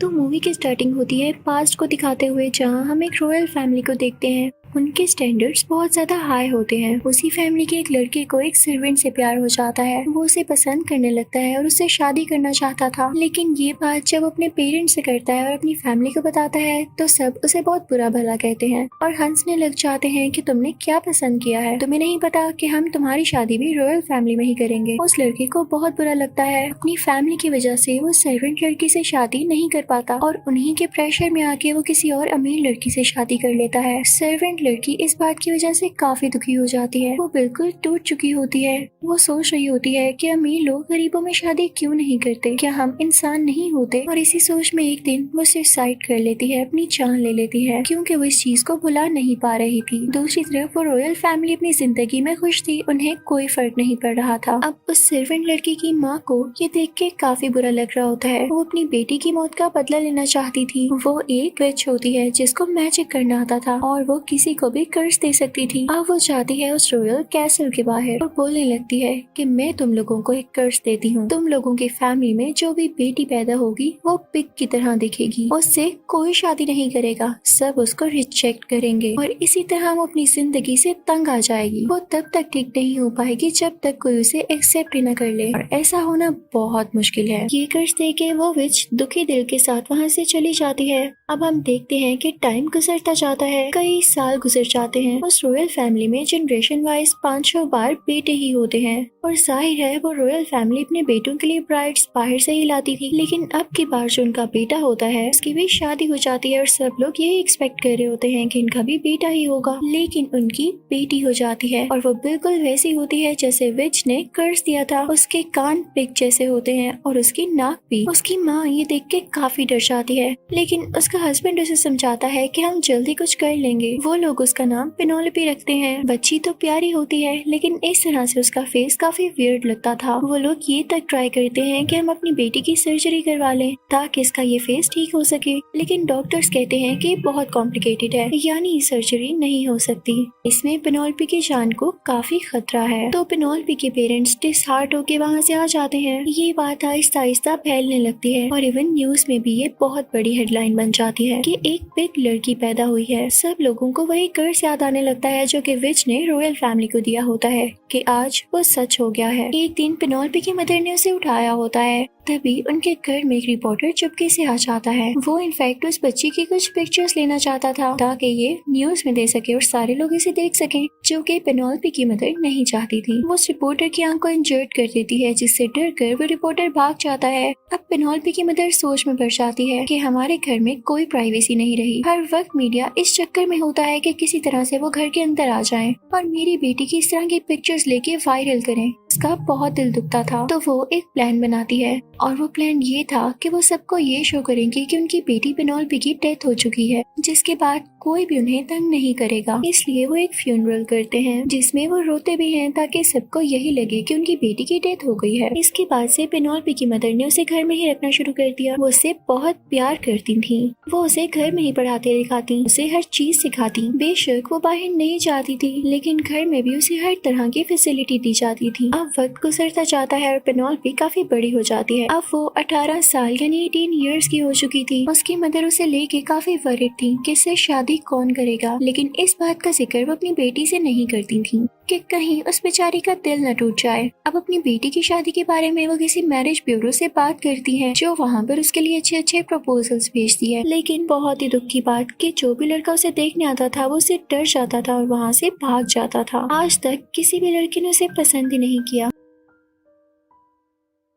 तो मूवी की स्टार्टिंग होती है पास्ट को दिखाते हुए, जहां हम एक रॉयल फैमिली को देखते हैं। उनके स्टैंडर्ड्स बहुत ज्यादा हाई होते हैं। उसी फैमिली के एक लड़के को एक सर्वेंट से प्यार हो जाता है। वो उसे पसंद करने लगता है और उससे शादी करना चाहता था, लेकिन ये बात जब अपने पेरेंट्स से करता है और अपनी फैमिली को बताता है तो सब उसे बहुत बुरा भला कहते हैं और हंसने लग जाते हैं कि तुमने क्या पसंद किया है, तुम्हें नहीं पता कि हम तुम्हारी शादी भी रॉयल फैमिली में ही करेंगे। उस लड़के को बहुत बुरा लगता है। अपनी फैमिली की वजह से वो सर्वेंट लड़की से शादी नहीं कर पाता और उन्हीं के प्रेशर में आके वो किसी और अमीर लड़की से शादी कर लेता है। सर्वेंट लड़की इस बात की वजह से काफी दुखी हो जाती है। वो बिल्कुल टूट चुकी होती है। वो सोच रही होती है कि अमीर लोग गरीबों में शादी क्यों नहीं करते, क्या हम इंसान नहीं होते। और इसी सोच में एक दिन वो सुसाइड कर लेती है, अपनी जान ले लेती है, क्योंकि वो इस चीज को भुला नहीं पा रही थी। दूसरी तरफ वो रॉयल फैमिली अपनी जिंदगी में खुश थी, उन्हें कोई फर्क नहीं पड़ रहा था। अब उस सर्वेंट लड़की की माँ को ये देख के काफी बुरा लग रहा होता है। वो अपनी बेटी की मौत का बदला लेना चाहती थी। वो एक विच होती है जिसको मैजिक करना आता था और वो किसी को भी कर्ज दे सकती थी। अब वो जाती है उस रॉयल कैसल के बाहर और बोलने लगती है कि मैं तुम लोगों को एक कर्ज देती हूँ। तुम लोगों की फैमिली में जो भी बेटी पैदा होगी वो पिग की तरह दिखेगी, उससे कोई शादी नहीं करेगा, सब उसको रिजेक्ट करेंगे और इसी तरह वो अपनी जिंदगी से तंग आ जाएगी। वो तब तक ठीक नहीं हो पाएगी जब तक कोई उसे एक्सेप्ट न कर ले, और ऐसा होना बहुत मुश्किल है। ये कर्ज देके वो विच दुखी दिल के साथ वहाँ से चली जाती है। अब हम देखते हैं कि टाइम गुजरता जाता है, कई साल गुजर जाते हैं। उस रॉयल फैमिली में जनरेशन वाइज 500 बार बेटे ही होते हैं और जाहिर है वो रॉयल फैमिली अपने बेटों के लिए ब्राइड्स बाहर से ही लाती थी। लेकिन अब की बार जो उनका बेटा होता है उसकी भी शादी हो जाती है और सब लोग यही एक्सपेक्ट कर रहे होते हैं कि इनका भी बेटा ही होगा, लेकिन उनकी बेटी हो जाती है और वो बिल्कुल वैसी होती है जैसे विच ने कर्ज दिया था। उसके कान पिग जैसे होते हैं और उसकी नाक भी। उसकी माँ ये देख के काफी डर जाती है, लेकिन उसका हस्बैंड उसे समझाता है कि हम जल्दी कुछ कर लेंगे। वो लोग उसका नाम पेनोलोपी रखते हैं। बच्ची तो प्यारी होती है, लेकिन इस तरह से उसका फेस काफी वियर्ड लगता था। वो लोग ये तक ट्राई करते हैं कि हम अपनी बेटी की सर्जरी करवा लें ताकि इसका ये फेस ठीक हो सके, लेकिन डॉक्टर्स कहते हैं कि बहुत कॉम्प्लिकेटेड है, यानी सर्जरी नहीं हो सकती। इसमें पेनोलोपी की जान को काफी खतरा है। तो पेनोलोपी के पेरेंट्स डिसहार्ट होके वहाँ से आ जाते हैं। ये बात आहिस्ता आहिस्ता फैलने लगती है और इवन न्यूज में भी ये बहुत बड़ी हेडलाइन बन जाती है कि एक बिग लड़की पैदा हुई है। सब लोगों को वही कर्ज याद आने लगता है जो कि विच ने रॉयल फैमिली को दिया होता है कि आज वो सच हो गया है। एक दिन पेनोलोपी की मदर ने उसे उठाया होता है, तभी उनके घर में एक रिपोर्टर चुपके से आ जाता है। वो इनफैक्ट उस बच्ची की कुछ पिक्चर्स लेना चाहता था ताकि ये न्यूज में दे सके और सारे लोग इसे देख सकें, जो कि पेनोलोपी की मदर नहीं चाहती थी। वो उस रिपोर्टर की आंख को इंजर्ड कर देती है, जिससे डर कर वो रिपोर्टर भाग जाता है। अब पेनोलोपी की मदर सोच में पड़ जाती है कि हमारे घर में कोई प्राइवेसी नहीं रही। हर वक्त मीडिया इस चक्कर में होता है कि किसी तरह से वो घर के अंदर आ जाएं और मेरी बेटी की इस तरह की पिक्चर्स लेके वायरल करें। इसका बहुत दिल दुखता था, तो वो एक प्लान बनाती है और वो प्लान ये था कि वो सबको ये शो करेंगे कि उनकी बेटी पेनोलोपी की डेथ हो चुकी है, जिसके बाद कोई भी उन्हें तंग नहीं करेगा। इसलिए वो एक फ्यूनरल करते हैं जिसमें वो रोते भी हैं ताकि सबको यही लगे कि उनकी बेटी की डेथ हो गई है। इसके बाद से पेनोलोपी की मदर ने उसे घर में ही रखना शुरू कर दिया। वो उसे बहुत प्यार करती थी। वो उसे घर में ही पढ़ाते लिखाती, उसे हर चीज सिखाती। बेशक वो बाहर नहीं जाती थी, लेकिन घर में भी उसे हर तरह की फैसिलिटी दी जाती थी। अब वक्त गुजरता जाता है और पेनोलोपी काफी बड़ी हो जाती है। अब वो 18 साल यानी 18 इयर्स की हो चुकी थी। उसकी मदर उसे लेके काफी वरीड थी कि इससे शादी कौन करेगा, लेकिन इस बात का जिक्र वो अपनी बेटी से नहीं करती थी कि कहीं उस बेचारी का दिल न टूट जाए। अब अपनी बेटी की शादी के बारे में वो किसी मैरिज ब्यूरो से बात करती है, जो वहाँ पर उसके लिए अच्छे अच्छे प्रपोजल्स भेजती है। लेकिन बहुत ही दुख की बात कि जो भी लड़का उसे देखने आता था वो उससे डर जाता था और वहाँ से भाग जाता था। आज तक किसी भी लड़की ने उसे पसंद ही नहीं किया।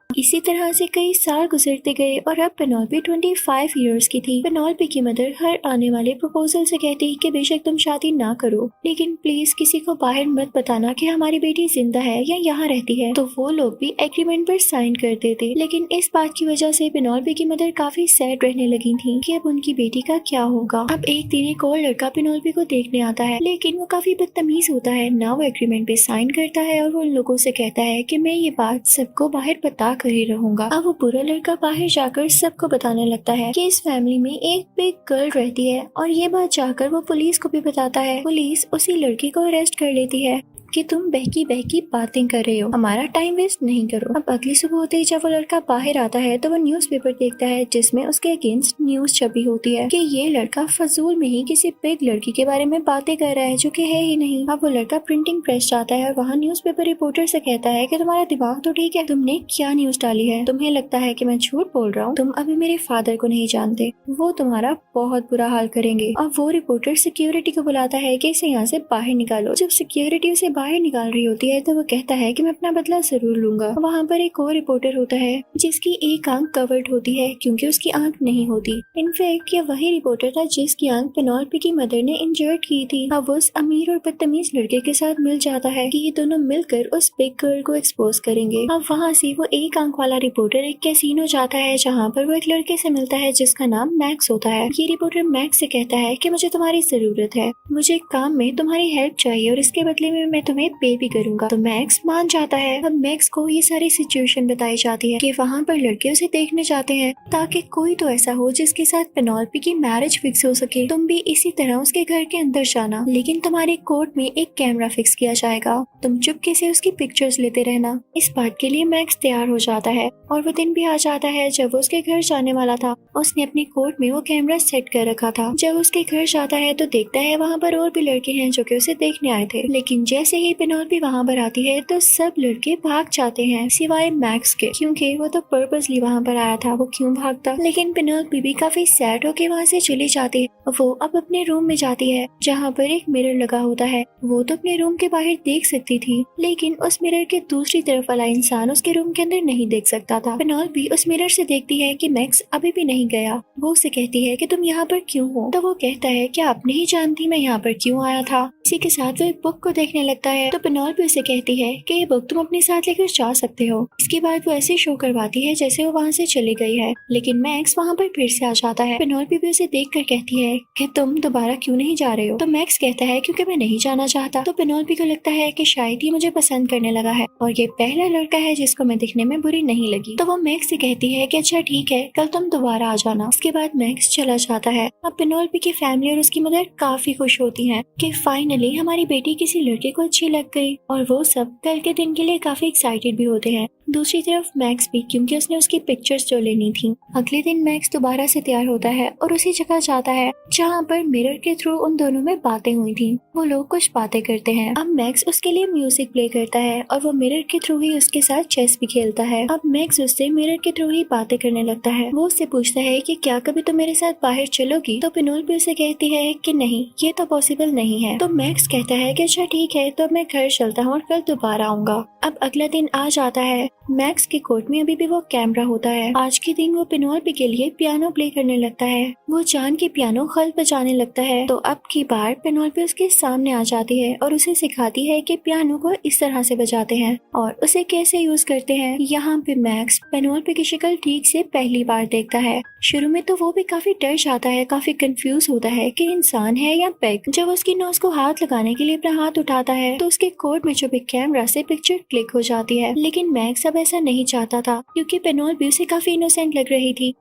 इसी तरह से कई साल गुजरते गए और अब पेनोलोपी 25 इयर्स की थी। पेनोलोपी की मदर हर आने वाले प्रपोजल से कहती कि बेशक तुम शादी ना करो, लेकिन प्लीज किसी को बाहर मत बताना कि हमारी बेटी जिंदा है या यहाँ रहती है। तो वो लोग भी एग्रीमेंट पर साइन कर देते। लेकिन इस बात की वजह से पेनोलोपी की मदर काफी सैड रहने लगी थी कि अब उनकी बेटी का क्या होगा। अब एक दिन एक और लड़का पेनोलोपी को देखने आता है, लेकिन वो काफी बदतमीज होता है ना। वो एग्रीमेंट पे साइन करता है और वो उन लोगों से कहता है कि मैं ये बात सबको बाहर बता कर ही रहूंगा। अब वो बुरा लड़का बाहर जाकर सबको बताने लगता है कि इस फैमिली में एक बिग गर्ल रहती है और ये बात जाकर वो पुलिस को भी बताता है। पुलिस उसी लड़की को अरेस्ट कर लेती है। कि तुम बहकी बहकी बातें कर रहे हो, हमारा टाइम वेस्ट नहीं करो। अब अगली सुबह होते ही जब वो लड़का बाहर आता है तो वो न्यूज़पेपर देखता है जिसमें उसके अगेंस्ट न्यूज छपी होती है कि ये लड़का फजूल में ही किसी बिग लड़की के बारे में बातें कर रहा है जो कि है ही नहीं। अब वो लड़का प्रिंटिंग प्रेस जाता है और वहाँ न्यूज़पेपर रिपोर्टर से कहता है कि तुम्हारा दिमाग तो ठीक है, तुमने क्या न्यूज डाली है? तुम्हें लगता है कि मैं झूठ बोल रहा हूँ? तुम अभी मेरे फादर को नहीं जानते, वो तुम्हारा बहुत बुरा हाल करेंगे। अब वो रिपोर्टर सिक्योरिटी को बुलाता है कि इसे यहाँ से बाहर निकालो। जब सिक्योरिटी उसे बाहर निकाल रही होती है तो वो कहता है कि मैं अपना बदला जरूर लूंगा। वहाँ पर एक और रिपोर्टर होता है जिसकी एक आंख कवर्ड होती है क्योंकि उसकी आंख नहीं होती। इनफैक्ट ये वही रिपोर्टर था जिसकी आंख पेनोल्पी की मदर ने इंजर्ड की थी। अब उस अमीर और बदतमीज लड़के के साथ मिल जाता है कि ये दोनों मिलकर उस बिग गर्ल को एक्सपोज करेंगे। अब वहाँ से वो एक आंख वाला रिपोर्टर एक कैसीनो जाता है जहाँ पर वो एक लड़के से मिलता है जिसका नाम मैक्स होता है। ये रिपोर्टर मैक्स से कहता है कि मुझे तुम्हारी जरूरत है, मुझे एक काम में तुम्हारी हेल्प चाहिए और इसके बदले में मैं तुम्हें पे भी करूंगा। तो मैक्स मान जाता है। अब मैक्स को ये सारी सिचुएशन बताई जाती है कि वहाँ पर लड़के उसे देखने जाते हैं ताकि कोई तो ऐसा हो जिसके साथ पेनोल्पी की मैरिज फिक्स हो सके। तुम भी इसी तरह उसके घर के अंदर जाना, लेकिन तुम्हारे कोर्ट में एक कैमरा फिक्स किया जाएगा, तुम चुपके से उसकी पिक्चर्स लेते रहना। इस बात के लिए मैक्स तैयार हो जाता है और वो दिन भी आ जाता है जब वो उसके घर जाने वाला था। उसने अपने कोर्ट में वो कैमरा सेट कर रखा था। जब उसके घर जाता है तो देखता है वहाँ पर और भी लड़के हैं जो कि उसे देखने आए थे, लेकिन जैसे ही पेनोल्पी वहाँ पर आती है तो सब लड़के भाग जाते हैं सिवाय मैक्स के, क्योंकि वो तो पर्पसली वहाँ पर आया था, वो क्यों भागता। लेकिन पेनोल्पी भी काफी सैड होके वहाँ से चली जाती है। वो अब अपने रूम में जाती है जहाँ पर एक मिरर लगा होता है। वो तो अपने रूम के बाहर देख सकती थी, लेकिन उस मिरर के दूसरी तरफ वाला इंसान उसके रूम के अंदर नहीं देख सकता था। पेनोल्पी उस मिरर से देखती है कि मैक्स अभी भी नहीं गया। वो उसे कहती है कि तुम यहाँ पर क्यों हो? तो वो कहता है कि आप नहीं जानती मैं यहाँ पर क्यों आया था। इसी के साथ वो एक बुक को देखने लगता है। तो पेनोल्पी उसे कहती है कि ये बुक तुम अपने साथ लेकर जा सकते हो। इसके बाद वो ऐसे शो करवाती है जैसे वो वहाँ से चली गई है, लेकिन मैक्स वहाँ पर फिर से आ जाता है। पेनोल्पी भी उसे देख कर कहती है कि तुम दोबारा क्यों नहीं जा रहे हो? तो मैक्स कहता है क्योंकि मैं नहीं जाना चाहता। तो पेनोल्पी को लगता है कि शायद ये मुझे पसंद करने लगा है और ये पहला लड़का है जिसको मैं दिखने में बुरी नहीं लगी। तो वो मैक्स से कहती है कि अच्छा ठीक है, कल तुम दोबारा आ जाना। इसके बाद मैक्स चला जाता है। अब पेनोल्पी की फैमिली और उसकी मदर काफी खुश होती हैं कि फाइनली हमारी बेटी किसी लड़के को अच्छी लग गई, और वो सब कल के दिन के लिए काफी एक्साइटेड भी होते हैं। दूसरी तरफ मैक्स भी, क्योंकि उसने उसकी पिक्चर्स जो लेनी थी। अगले दिन मैक्स दोबारा से तैयार होता है और उसी जगह जाता है जहाँ पर मिरर के थ्रू उन दोनों में बातें हुई थी। वो लोग कुछ बातें करते हैं। अब मैक्स उसके लिए म्यूजिक प्ले करता है और वो मिरर के थ्रू ही उसके साथ चेस भी खेलता है। अब मैक्स उससे मिरर के थ्रू ही बातें करने लगता है। वो उससे पूछता है कि क्या कभी तुम मेरे साथ बाहर चलोगी? तो पेनोल्पी उसे कहती है कि नहीं, ये तो पॉसिबल नहीं है। तो मैक्स कहता है कि अच्छा ठीक है, तो मैं घर चलता हूँ और कल दोबारा आऊंगा। अब अगला दिन आ जाता है। मैक्स के कोर्ट में अभी भी वो कैमरा होता है। आज के दिन वो पेनोल्पी के लिए पियानो प्ले करने लगता है। वो जान के पियानो खल्ब बजाने लगता है। तो अब की बार पेनोल्पी उसके सामने आ जाती है और उसे सिखाती है कि पियानो को इस तरह से बजाते हैं और उसे कैसे यूज करते हैं। यहाँ पे मैक्स पेनोल्पी की शक्ल ठीक से पहली बार देखता है। शुरू में तो वो भी काफी डर जाता है, काफी कंफ्यूज होता है कि इंसान है या पेग। जब उसकी नोज को हाथ लगाने के लिए अपना हाथ उठाता है तो उसके कोर्ट में छुपे कैमरा से पिक्चर क्लिक हो जाती है। लेकिन मैक्स अब ऐसा नहीं चाहता था क्योंकि पेनोल्पी उसे काफी इनोसेंट लग रही थी।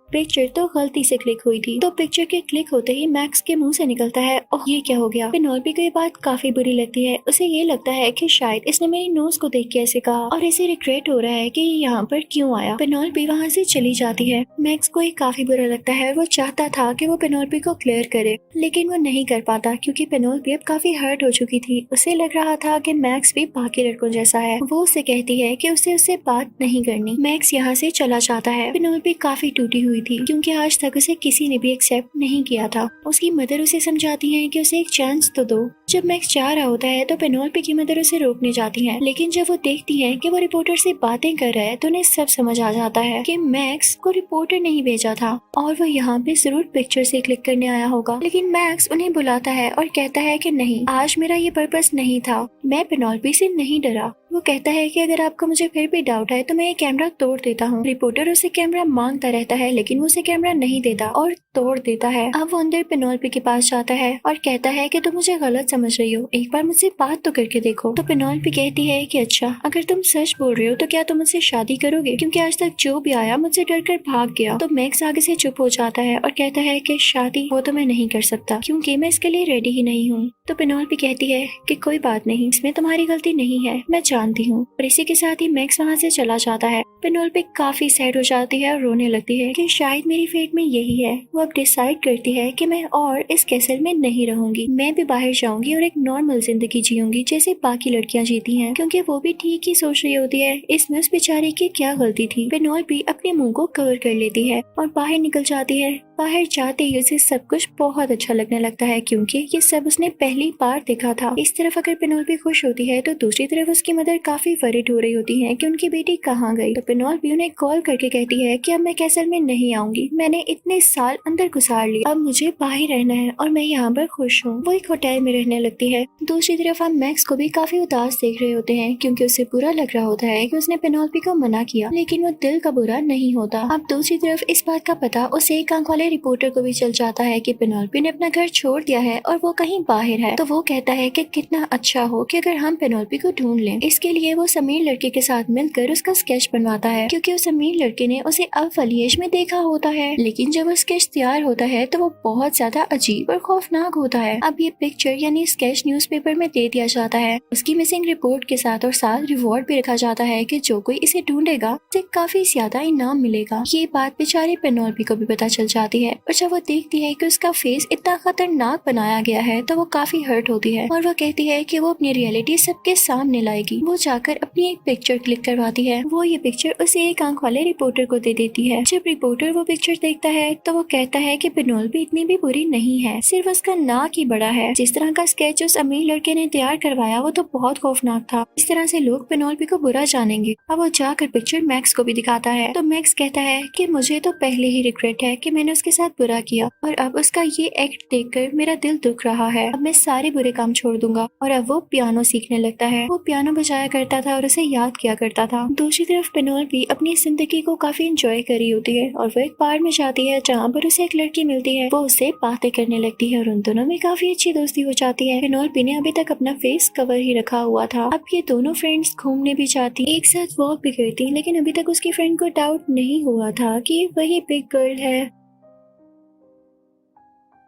पिक्चर तो गलती से क्लिक हुई थी। तो पिक्चर के क्लिक होते ही मैक्स के मुंह से निकलता है, ओह ये क्या हो गया। पेनोल्पी को ये बात काफी बुरी लगती है। उसे ये लगता है कि शायद इसने मेरी नोज को देख के ऐसे कहा और इसे रिग्रेट हो रहा है कि यहाँ पर क्यों आया। पेनोल्पी वहाँ से चली जाती है। मैक्स को ये काफी बुरा लगता है। वो चाहता था कि वो पेनोल्पी को क्लियर करे, लेकिन वो नहीं कर पाता क्योंकि पेनोल्पी अब काफी हर्ट हो चुकी थी। उसे लग रहा था कि मैक्स भी बाकी लड़कों जैसा है। वो उसे कहती है कि उसे उससे बात नहीं करनी। मैक्स यहाँ से चला जाता है। पेनोल्पी काफी टूटी हुई थी क्योंकि आज तक उसे किसी ने भी एक्सेप्ट नहीं किया था। उसकी मदर उसे समझाती है कि उसे एक चांस तो दो। जब मैक्स जा रहा होता है तो पेनोल्पी की मदर उसे रोकने जाती है, लेकिन जब वो देखती है कि वो रिपोर्टर से बातें कर रहा है तो उन्हें सब समझ आ जाता है कि मैक्स को रिपोर्टर नहीं भेजा था और वो यहाँ पे जरूर पिक्चर से क्लिक करने आया होगा। लेकिन मैक्स उन्हें बुलाता है और कहता है कि नहीं, आज मेरा ये पर्पस नहीं था, मैं पेनोल्पी से नहीं डरा। वो कहता है कि अगर आपको मुझे फिर भी डाउट है तो मैं ये कैमरा तोड़ देता हूँ। रिपोर्टर उसे कैमरा मांगता रहता है लेकिन वो उसे कैमरा नहीं देता और तोड़ देता है। अब वो अंदर पेनोल्पी के पास जाता है और कहता है कि तुम मुझे गलत समझ रही हो, एक बार मुझसे बात तो करके देखो। तो पेनोल्पी कहती है कि अच्छा अगर तुम सच बोल रहे हो तो क्या तुम मुझसे शादी करोगे, क्योंकि आज तक जो भी आया मुझसे डर कर भाग गया। तो मैक्स आगे से चुप हो जाता है और कहता है कि शादी वो तो मैं नहीं कर सकता क्योंकि मैं इसके लिए रेडी ही नहीं हूँ। तो पेनोल्पी कहती है कि कोई बात नहीं, इसमें तुम्हारी गलती नहीं है, मैं जानती हूँ। और इसी के साथ ही मैक्स वहाँ से चला जाता है। पेनोल्पी काफी सैड हो जाती है और रोने लगती है कि शायद मेरी फेट में यही है। वो अब डिसाइड करती है कि मैं और इस कैसल में नहीं रहूंगी, मैं भी बाहर जाऊंगी और एक नॉर्मल जिंदगी जीऊंगी जैसे बाकी लड़कियां जीती हैं, क्योंकि वो भी ठीक ही सोच रही होती है इसमें उस बेचारे की क्या गलती थी। पेनोल्पी अपने मुंह को कवर कर लेती है और बाहर निकल जाती है। बाहर जाते ही उसे सब कुछ बहुत अच्छा लगने लगता है, क्योंकि ये सब उसने पहली बार देखा था। इस तरफ अगर पेनोल्पी खुश होती है तो दूसरी तरफ उसकी मदर काफी वरीड हो रही होती है कि उनकी बेटी कहाँ गई। तो पेनोल्पी उन्हें कॉल करके कहती है कि अब मैं कैसल में नहीं आऊंगी, मैंने इतने साल अंदर गुजार लिए, अब मुझे बाहर रहना है और मैं यहाँ पर खुश हूँ। वो एक होटल में रहने लगती है। दूसरी तरफ हम मैक्स को भी काफी उदास देख रहे होते हैं, क्योंकि उसे बुरा लग रहा होता है कि उसने पेनोल्पी को मना किया, लेकिन वो दिल का बुरा नहीं होता। अब दूसरी तरफ इस बात का पता उसे एक आंख वाले रिपोर्टर को भी चल जाता है कि पेनोल्पी ने अपना घर छोड़ दिया है और वो कहीं बाहर है। तो वो कहता है कि कितना अच्छा हो कि अगर हम पेनोल्पी को ढूंढ लें। इसके लिए वो समीर लड़के के साथ मिलकर उसका स्केच बनवाता है, क्योंकि उस समीर लड़के ने उसे अव्वल एज में देखा होता है। लेकिन जब वो स्केच तैयार होता है तो वो बहुत ज्यादा अजीब और खौफनाक होता है। अब ये पिक्चर यानी स्केच न्यूज़पेपर में दे दिया जाता है उसकी मिसिंग रिपोर्ट के साथ, और साथ रिवॉर्ड भी रखा जाता है कि जो कोई इसे ढूंढेगा उसे काफी ज्यादा इनाम मिलेगा। ये बात बेचारी पेनोल्पी को भी पता चल जाती है, और जब वो देखती है कि उसका फेस इतना खतरनाक बनाया गया है तो वो काफी हर्ट होती है, और वो कहती है कि वो अपनी रियलिटी सबके सामने लाएगी। वो जाकर अपनी एक पिक्चर क्लिक करवाती है। वो ये पिक्चर उसे एक आंख वाले रिपोर्टर को दे देती है। जब रिपोर्टर वो पिक्चर देखता है तो वो कहता है कि पेनोल्पी इतनी भी बुरी नहीं है, सिर्फ उसका नाक ही बड़ा है। जिस तरह का स्केच उस अमीर लड़के ने तैयार करवाया वो तो बहुत खौफनाक था। इस तरह से लोग पेनोल्पी को बुरा जानेंगे। अब वो जाकर पिक्चर मैक्स को भी दिखाता है तो मैक्स कहता है कि मुझे तो पहले ही रिग्रेट है कि मैंने उसके साथ बुरा किया, और अब उसका ये एक्ट देखकर मेरा दिल दुख रहा है। अब मैं सारे बुरे काम छोड़ दूंगा। और अब वो पियानो सीखने लगता है। वो पियानो बजाया करता था और उसे याद किया करता था। दूसरी तरफ पेनोल्पी अपनी जिंदगी को काफी एंजॉय कर रही होती है, और वो एक बार में जाती है जहाँ पर उसे एक लड़की मिलती है। वो उससे बातें करने लगती है और उन दोनों में काफी अच्छी दोस्ती हो जाती है। पेनोल्पी ने अभी तक अपना फेस कवर ही रखा हुआ था। अब ये दोनों फ्रेंड्स घूमने भी जाती, एक साथ वॉक भी करती, लेकिन अभी तक उसकी फ्रेंड को डाउट नहीं हुआ था कि वही बिग गर्ल है।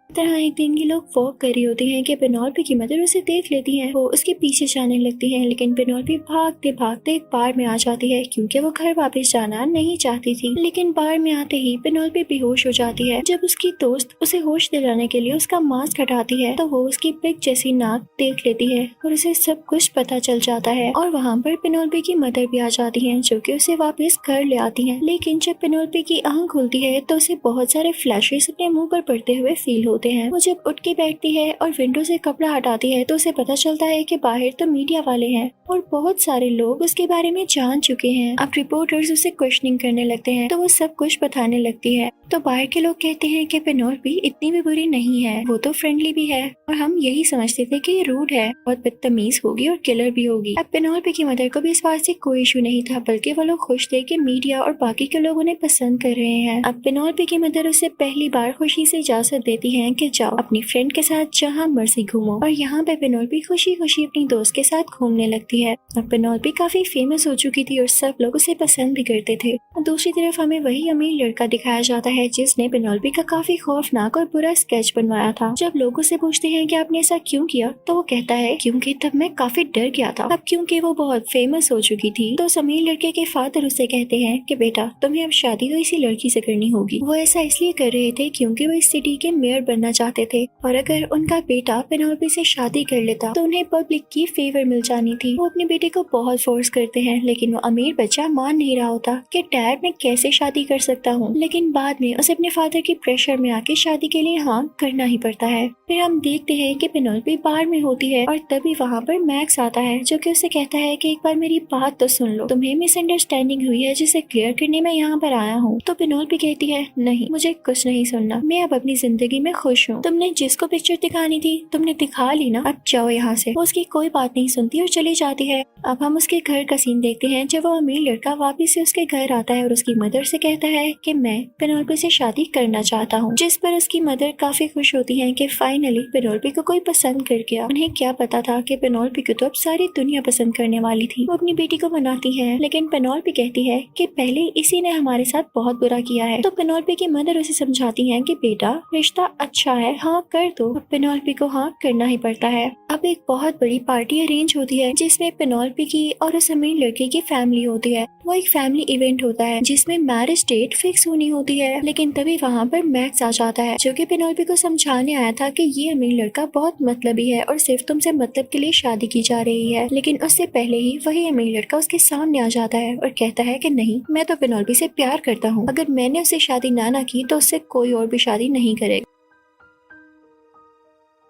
तरह एक दिन ये लोग वॉक कर रही होती हैं कि पेनोल्पी की मदर उसे देख लेती हैं। वो उसके पीछे जाने लगती हैं, लेकिन पेनोल्पी भागते भागते एक बार में आ जाती है, क्योंकि वो घर वापस जाना नहीं चाहती थी। लेकिन बार में आते ही पेनोल्पी बेहोश हो जाती है। जब उसकी दोस्त उसे होश दिलाने के लिए उसका मास्क हटाती है तो वो उसकी पिग जैसी नाक देख लेती है और उसे सब कुछ पता चल जाता है। और वहाँ पर पेनोल्पी की मदर भी आ जाती है, जो कि उसे वापस घर ले आती है। लेकिन जब पेनोल्पी की आंख खुलती है तो उसे बहुत सारे फ्लैशेस अपने मुंह पर पड़ते हुए फील होते हैं। वो जब उठ के बैठती है और विंडो से कपड़ा हटाती है तो उसे पता चलता है कि बाहर तो मीडिया वाले हैं और बहुत सारे लोग उसके बारे में जान चुके हैं। अब रिपोर्टर्स उसे क्वेश्चनिंग करने लगते हैं तो वो सब कुछ बताने लगती है। तो बाहर के लोग कहते हैं कि पेनोल्पी इतनी भी बुरी नहीं है, वो तो फ्रेंडली भी है, और हम यही समझते थे कि ये रूड है, बहुत बदतमीज होगी और किलर भी होगी। अब पेनोल्पी की मदर को भी इस बात से कोई इशू नहीं था, बल्कि वो लोग खुश थे कि मीडिया और बाकी के लोग उन्हें पसंद कर रहे हैं। अब पेनोल्पी की मदर उसे पहली बार खुशी से इजाजत देती है कि जाओ अपनी फ्रेंड के साथ जहाँ मर्जी घूमो, और यहाँ पे पेनोल्पी खुशी खुशी अपनी दोस्त के साथ घूमने लगती है। अब पेनोल्पी काफी फेमस हो चुकी थी और सब लोग उसे पसंद भी करते थे। दूसरी तरफ हमें वही अमीर लड़का दिखाया जाता है जिसने पेनोल्पी का काफी खौफनाक और बुरा स्केच बनवाया था। जब लोग उसे पूछते हैं कि आपने ऐसा क्यों किया तो वो कहता है क्योंकि तब मैं काफी डर गया था। अब क्योंकि वो बहुत फेमस हो चुकी थी तो अमीर लड़के के फादर उसे कहते हैं कि बेटा तुम्हें अब शादी तो इसी लड़की से करनी होगी। वो ऐसा इसलिए कर रहे थे क्योंकि वो इस सिटी के मेयर बनना चाहते थे, और अगर उनका बेटा पेनोल्पी से शादी कर लेता तो उन्हें पब्लिक की फेवर मिल जानी थी। वो अपने बेटे को बहुत फोर्स करते हैं, लेकिन वो अमीर बच्चा मान नहीं रहा होता कि डैड मैं कैसे शादी कर सकता हूँ। लेकिन बाद में उसे अपने फादर के प्रेशर में आके शादी के लिए हाँ करना ही पड़ता है। फिर हम देखते हैं कि पेनोल्पी बार में होती है और तभी वहाँ पर मैक्स आता है, जो कि उसे कहता है कि एक बार मेरी बात तो सुन लो, तुम्हें मिसअंडरस्टैंडिंग हुई है जिसे क्लियर करने मैं यहाँ पर आया हूँ। तो पेनोल्पी कहती है नहीं, मुझे कुछ नहीं सुनना, मैं अब अपनी जिंदगी में खुश हूँ। तुमने जिसको पिक्चर दिखानी थी तुमने दिखा ली ना, अब जाओ यहाँ से। वो उसकी कोई बात नहीं सुनती और चली जाती है। अब हम उसके घर का सीन देखते हैं जब वो अमीर लड़का वापस से उसके घर आता है और उसकी मदर से कहता है कि मैं पेनोल्पी से शादी करना चाहता हूँ, जिस पर उसकी मदर काफी खुश होती है कि फाइनली पेनोल्पी को कोई पसंद कर गया। उन्हें क्या पता था कि पेनोल्पी को तो अब सारी दुनिया पसंद करने वाली थी। वो अपनी बेटी को मनाती है, लेकिन पेनोल्पी कहती है कि पहले इसी ने हमारे साथ बहुत बुरा किया है। तो पेनोल्पी की मदर उसे समझाती है कि बेटा रिश्ता अच्छा है, हाँ कर दो। अब पेनोल्पी को हाँ करना ही पड़ता है। अब एक बहुत बड़ी पार्टी अरेंज होती है जिसमें पेनोल्पी की और उस अमीर लड़के की फैमिली होती है। वो एक फैमिली इवेंट होता है जिसमें मैरिज डेट फिक्स होनी होती है, लेकिन तभी वहाँ पर मैक्स आ जाता है जो कि पेनोल्पी को समझाने आया था कि ये अमीर लड़का बहुत मतलबी है और सिर्फ तुमसे मतलब के लिए शादी की जा रही है। लेकिन उससे पहले ही वही अमीर लड़का उसके सामने आ जाता है और कहता है कि नहीं, मैं तो पेनोल्पी से प्यार करता हूँ। अगर मैंने उससे शादी ना की तो उससे कोई और भी शादी नहीं करेगा।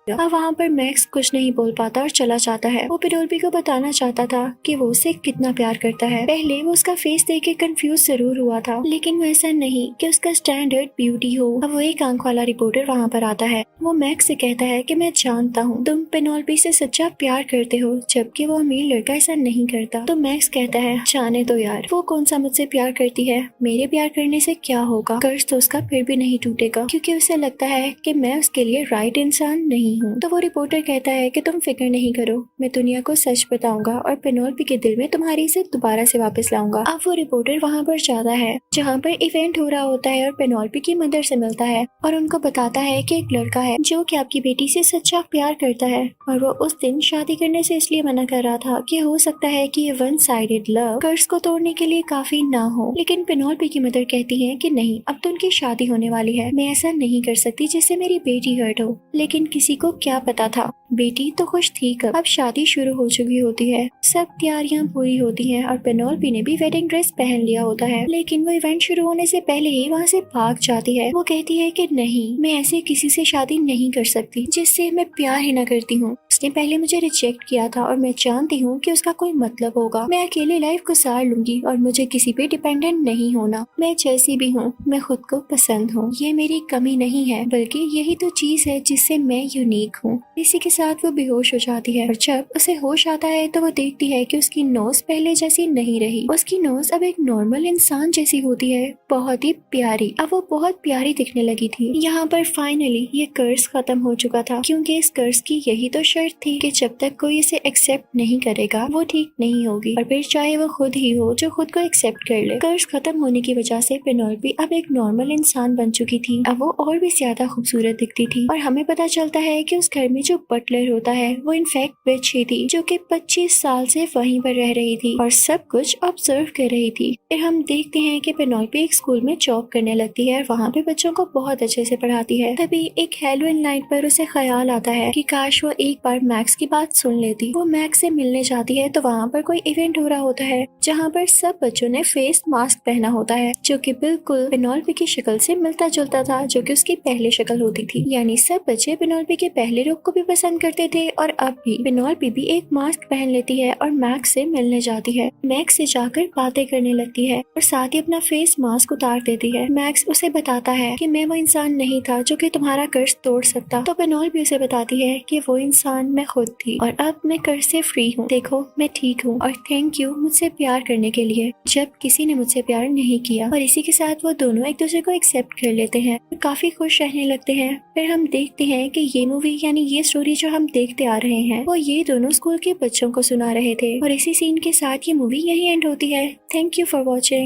अब वहाँ पर मैक्स कुछ नहीं बोल पाता और चला जाता है। वो पेनोल्पी को बताना चाहता था कि वो उसे कितना प्यार करता है। पहले वो उसका फेस देख के कंफ्यूज जरूर हुआ था, लेकिन वो ऐसा नहीं कि उसका स्टैंडर्ड ब्यूटी हो। अब वो एक आंख वाला रिपोर्टर वहाँ पर आता है। वो मैक्स से कहता है कि मैं जानता हूँ तुम पेनोल्पी से सच्चा प्यार करते हो, जबकि वो अमीर लड़का ऐसा नहीं करता। तो मैक्स कहता है जाने दो यार, वो कौन सा मुझसे प्यार करती है, मेरे प्यार करने से क्या होगा। कर्ज तो उसका फिर भी नहीं टूटेगा, क्योंकि उसे लगता है कि मैं उसके लिए राइट इंसान नहीं हूँ। तो वो रिपोर्टर कहता है कि तुम फिक्र नहीं करो, मैं दुनिया को सच बताऊंगा और पेनोल्पी के दिल में तुम्हारी इज्जत दोबारा से वापस लाऊंगा। अब वो रिपोर्टर वहाँ पर जाता है जहाँ पर इवेंट हो रहा होता है और पेनोल्पी की मदर से मिलता है और उनको बताता है कि एक लड़का है जो कि आपकी बेटी से सच्चा प्यार करता है और वो उस दिन शादी करने से इसलिए मना कर रहा था कि हो सकता है कि ये वन साइडेड लव कर्ज को तोड़ने के लिए काफी ना हो। लेकिन पेनोल्पी की मदर कहती है कि नहीं, अब तो उनकी शादी होने वाली है, मैं ऐसा नहीं कर सकती जिससे मेरी बेटी हर्ट हो। लेकिन किसी को क्या पता था, बेटी तो खुश थी कब, अब शादी शुरू हो चुकी होती है, सब तैयारियां पूरी होती हैं और पेनोल्पी ने भी वेडिंग ड्रेस पहन लिया होता है। लेकिन वो इवेंट शुरू होने से पहले ही वहाँ से भाग जाती है। वो कहती है कि नहीं, मैं ऐसे किसी से शादी नहीं कर सकती जिससे मैं प्यार ही ना करती हूँ। उसने पहले मुझे रिजेक्ट किया था और मैं जानती हूँ कि उसका कोई मतलब होगा। मैं अकेले लाइफ गुजार लूंगी और मुझे किसी पे डिपेंडेंट नहीं होना। मैं जैसी भी हूँ, मैं खुद को पसंद हूँ, ये मेरी कमी नहीं है, बल्कि यही तो चीज है जिससे मैं यूनिक हूँ। इसी के साथ वो बेहोश हो जाती है और जब उसे होश आता है तो वो देखती है कि उसकी नोज पहले जैसी नहीं रही। उसकी नोज अब एक नॉर्मल इंसान जैसी होती है, बहुत ही प्यारी। अब वो बहुत प्यारी दिखने लगी थी। यहाँ पर फाइनली ये कर्ज खत्म हो चुका था, क्योंकि इस कर्ज की यही तो शर्त थी कि जब तक कोई इसे एक्सेप्ट नहीं करेगा वो ठीक नहीं होगी, और फिर चाहे वो खुद ही हो जो खुद को एक्सेप्ट कर ले। कर्ज खत्म होने की वजह से पेनोल्पी अब एक नॉर्मल इंसान बन चुकी थी। अब वो और भी ज्यादा खूबसूरत दिखती थी और हमें पता चलता है कि उस घर में जो बटलर होता है वो इनफैक्ट विच ही थी, जो कि 25 साल से वहीं पर रह रही थी और सब कुछ ऑब्जर्व कर रही थी। फिर हम देखते हैं कि पेनोल्पी एक स्कूल में जॉब करने लगती है और वहाँ पे बच्चों को बहुत अच्छे से पढ़ाती है। तभी एक हेलोइन नाइट पर उसे ख्याल आता है कि काश वो एक बार मैक्स की बात सुन लेती। वो मैक्स से मिलने जाती है तो वहाँ पर कोई इवेंट हो रहा होता है जहाँ पर सब बच्चों ने फेस मास्क पहना होता है, जो कि बिल्कुल पेनोल्पी की शक्ल से मिलता जुलता था, जो कि उसकी पहली शक्ल होती थी। यानी सब बच्चे पेनोल्पी के पहले रुख को भी पसंद करते थे और अब भी पेनोल्पी भी एक मास्क पहन लेती है और मैक्स से मिलने जाती है। मैक्स से जाकर बातें करने लगती है और साथ ही अपना फेस मास्क उतार देती है। मैक्स उसे बताता है कि मैं वो इंसान नहीं था जो कि तुम्हारा कर्ज तोड़ सकता। तो पेनोल्पी उसे बताती है कि वो इंसान मैं खुद थी और अब मैं कर्ज से फ्री हूँ। देखो मैं ठीक हूँ और थैंक यू मुझसे प्यार करने के लिए, जब किसी ने मुझसे प्यार नहीं किया। और इसी के साथ वो दोनों एक दूसरे को एक्सेप्ट कर लेते हैं और काफी खुश रहने लगते हैं। फिर हम देखते हैं कि ये मूवी यानी ये स्टोरी जो हम देखते आ रहे हैं वो ये दोनों स्कूल के बच्चों को सुना रहे थे और इसी सीन के साथ ये मूवी यही एंड होती है। Thank you for watching.